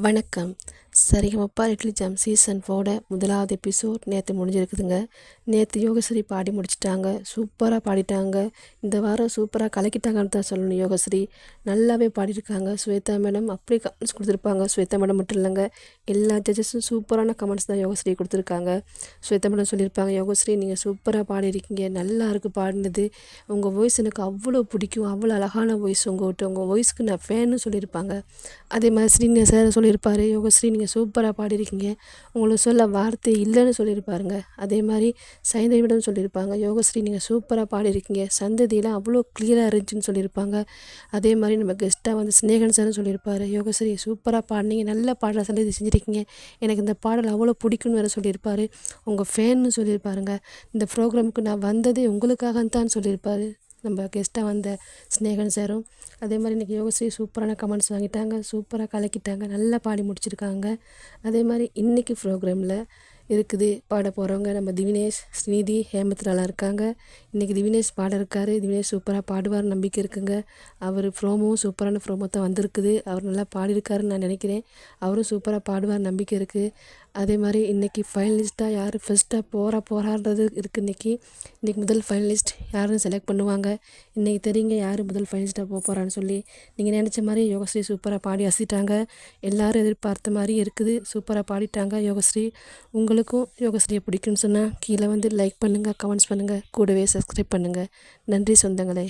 வணக்கம். Sa Re Ga Ma Pa little jam season 4 முதலாவது episode நேற்று முடிஞ்சிருக்குதுங்க. நேற்று யோகஸ்ரீ பாடி முடிச்சிட்டாங்க. சூப்பராக பாடிட்டாங்க. இந்த வாரம் சூப்பராக கலக்கிட்டாங்கன்னு தான் சொல்லணும். யோகஸ்ரீ நல்லாவே பாடியிருக்காங்க. ஸ்வேதா மேடம் அப்படி கமெண்ட்ஸ் கொடுத்துருப்பாங்க. ஸ்வேதா மேடம் மட்டும் இல்லைங்க, எல்லா ஜட்ஜஸும் சூப்பரான கமெண்ட்ஸ் தான் யோகஸ்ரீ கொடுத்துருக்காங்க. ஸ்வேதா மேடம் சொல்லியிருப்பாங்க, யோகஸ்ரீ நீங்கள் சூப்பராக பாடியிருக்கீங்க, நல்லா இருக்குது பாடினது, உங்கள் வாய்ஸ் எனக்கு அவ்வளோ பிடிக்கும், அவ்வளோ அழகான வாய்ஸ் உங்கள் வாய்ஸ்க்கு நான் ஃபேன்னு சொல்லியிருப்பாங்க. அதே மாதிரி ஸ்ரீனிவாஸ் சார் சொல்லியிருப்பார், யோகஸ்ரீ நீங்கள் சூப்பராக பாடியிருக்கீங்க, உங்களுக்கு சொல்ல வார்த்தை இல்லைன்னு சொல்லியிருப்பாருங்க. அதே மாதிரி சைந்தவிடம் சொல்லியிருப்பாங்க, யோகஸ்ரீ நீங்கள் சூப்பராக பாடியிருக்கீங்க, சந்ததியெலாம் அவ்வளோ கிளியராக இருந்துச்சுன்னு சொல்லியிருப்பாங்க. அதே மாதிரி நம்ம கெஸ்ட்டாக வந்து ஸ்னேகன் சார்னு சொல்லியிருப்பார், யோகஸ்ரீ சூப்பராக பாடினீங்க, நல்ல பாடலை சந்ததி செஞ்சுருக்கீங்க, எனக்கு இந்த பாடல் அவ்வளோ பிடிக்குன்னு வேறு சொல்லியிருப்பார். உங்கள் ஃபேன்னு சொல்லியிருப்பாருங்க. இந்த ப்ரோக்ராமுக்கு நான் வந்ததே உங்களுக்காகத்தான் சொல்லியிருப்பார் நம்ம கெஸ்ட்டாக வந்த ஸ்னேகன் சாரும். அதே மாதிரி இன்றைக்கி யோகஸ்ரீ சூப்பரான கமெண்ட்ஸ் வாங்கிட்டாங்க, சூப்பராக கலக்கிட்டாங்க, நல்லா பாடி முடிச்சிருக்காங்க. அதே மாதிரி இன்றைக்கி ப்ரோக்ராமில் இருக்குது பாட போகிறவங்க நம்ம திவினேஷ், ஸ்ரீநிதி, ஹேமத்ராலாம் இருக்காங்க. இன்றைக்கி திவினேஷ் பாட இருக்கார். திவினேஷ் சூப்பராக பாடுவார் நம்பிக்கை இருக்குங்க. அவர் ப்ரோமோவும் சூப்பரான ப்ரோமோ தான் வந்திருக்குது. அவர் நல்லா பாடியிருக்காருன்னு நான் நினைக்கிறேன். அவரும் சூப்பராக பாடுவார் நம்பிக்கை இருக்குது. அதே மாதிரி இன்றைக்கி ஃபைனலிஸ்ட்டாக யார் ஃபஸ்ட்டாக போகிறான்றது இருக்குது. இன்றைக்கி முதல் ஃபைனலிஸ்ட் யாருன்னு செலக்ட் பண்ணுவாங்க. இன்றைக்கி தெரியுங்க யார் முதல் ஃபைனலிஸ்ட்டாக போகிறான்னு சொல்லி. நீங்கள் நினச்ச மாதிரி யோகஸ்ரீ சூப்பராக பாடி அசிட்டாங்க. எல்லோரும் எதிர்பார்த்த மாதிரி இருக்குது. சூப்பராக பாடிட்டாங்க யோகஸ்ரீ. உங்களுக்கும் யோகஸ்ரீயை பிடிக்குன்னு சொன்னால் கீழே வந்து லைக் பண்ணுங்கள், கமெண்ட்ஸ் பண்ணுங்கள், கூடவே சப்ஸ்கிரைப் பண்ணுங்கள். நன்றி சொந்தங்களே.